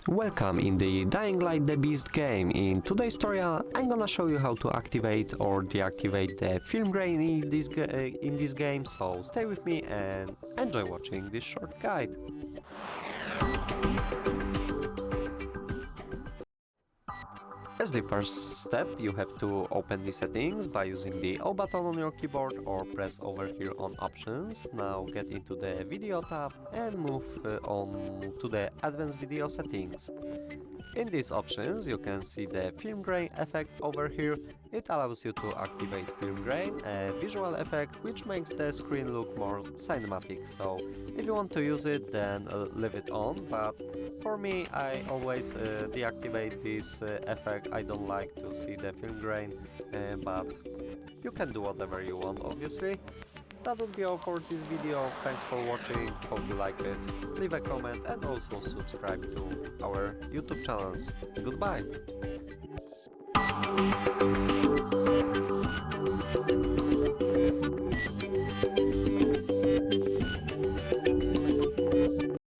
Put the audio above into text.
Welcome in the Dying Light the Beast game. In today's tutorial I'm gonna show you how to activate or deactivate the film grain in this game, so stay with me and enjoy watching this short guide. As the first step, you have to open the settings by using the O button on your keyboard or press over here on options. Now get into the video tab and move on to the advanced video settings. In these options you can see the film grain effect over here. It allows you to activate film grain, a visual effect which makes the screen look more cinematic. So if you want to use it, then leave it on, but for me I always deactivate this effect. I don't like to see the film grain, but you can do whatever you want, obviously. That would be all for this video. Thanks for watching, hope you like it. Leave a comment and also subscribe to our YouTube channels. Goodbye!